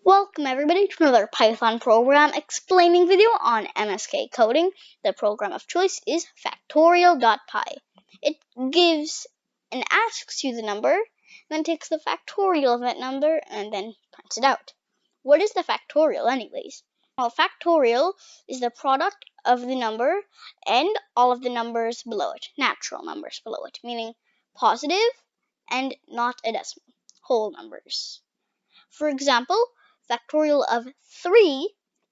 Welcome everybody to another Python program explaining video on MSK coding. The program of choice is Factorial.py. It gives and asks you the number, then takes the factorial of that number and then prints it out. What is the factorial anyways? Well, factorial is the product of the number and all of the numbers below it, natural numbers below it, meaning positive and not a decimal, whole numbers. For example, factorial of 3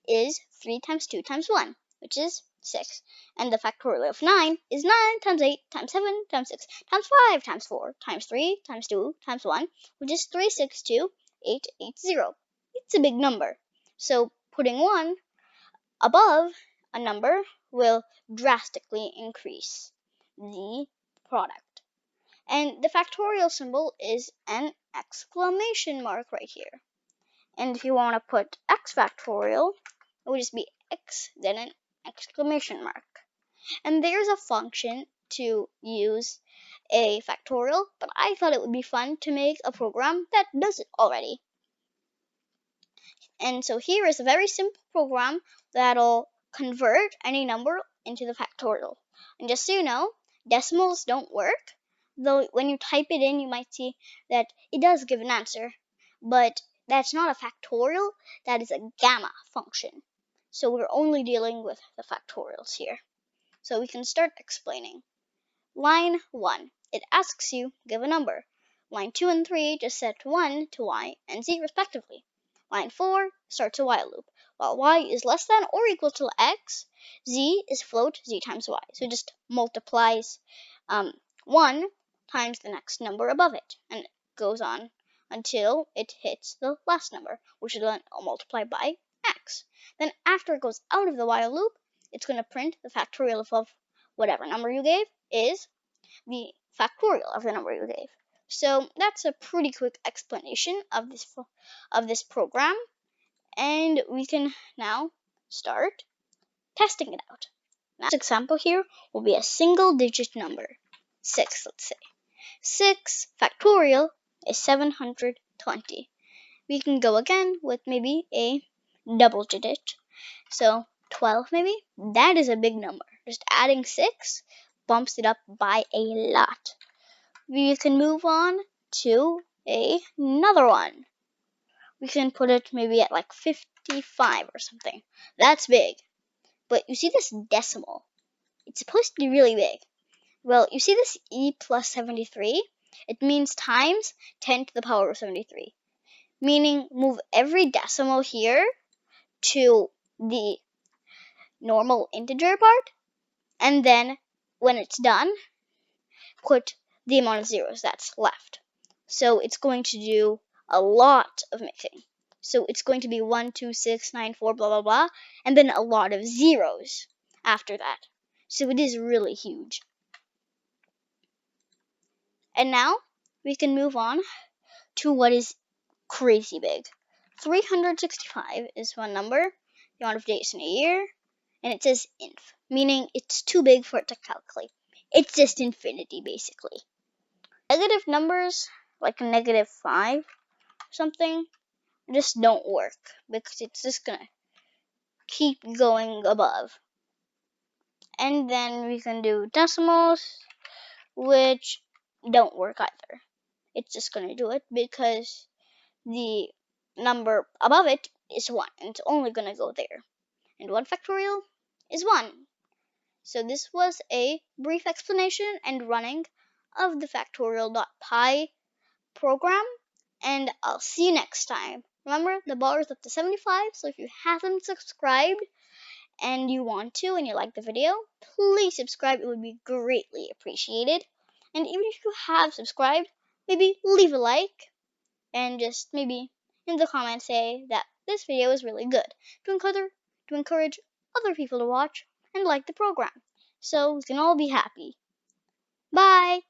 is 3 times 2 times 1, which is 6. And the factorial of 9 is 9 times 8 times 7 times 6 times 5 times 4 times 3 times 2 times 1, which is 362,880. It's a big number. So putting 1 above a number will drastically increase the product. And the factorial symbol is an exclamation mark right here. And if you want to put x factorial, it would just be x, then an exclamation mark. And there's a function to use a factorial, but I thought it would be fun to make a program that does it already. And so here is a very simple program that'll convert any number into the factorial. And just so you know, decimals don't work, though when you type it in, you might see that it does give an answer, but that's not a factorial, that is a gamma function. So we're only dealing with the factorials here. So we can start explaining. Line 1, it asks you give a number. Line 2 and 3 just set 1 to y and z respectively. Line 4 starts a while loop. While y is less than or equal to x, z is float z times y. So it just multiplies 1 times the next number above it, and it goes on until it hits the last number, which is then multiplied by x. Then after it goes out of the while loop, it's going to print the factorial of whatever number you gave is the factorial of the number you gave. So that's a pretty quick explanation of this program, and we can now start testing it out. Now, this example here will be a single digit number, 6, let's say. 6 factorial is 720. We can go again with maybe a double digit. So 12 maybe? That is a big number. Just adding 6 bumps it up by a lot. We can move on to another one. We can put it maybe at like 55 or something. That's big. But you see this decimal? It's supposed to be really big. Well, you see this e plus 73? It means times 10 to the power of 73. Meaning move every decimal here to the normal integer part, and then when it's done, put the amount of zeros that's left. So it's going to do a lot of mixing. So it's going to be 1, 2, 6, 9, 4, blah, blah, blah, and then a lot of zeros after that. So it is really huge. And now we can move on to what is crazy big. 365 is one number, the amount of days in a year, and it says inf, meaning it's too big for it to calculate. It's just infinity, basically. Negative numbers, like a -5 or something, just don't work, because it's just gonna keep going above. And then we can do decimals, which don't work either. It's just gonna do it because the number above it is 1, and it's only gonna go there. And 1 factorial is 1. So this was a brief explanation and running of the factorial.py program, and I'll see you next time. Remember, the bar is up to 75, so if you haven't subscribed and you want to and you like the video, please subscribe. It would be greatly appreciated. And even if you have subscribed, maybe leave a like and just maybe in the comments say that this video is really good to encourage other people to watch and like the program, so we can all be happy. Bye!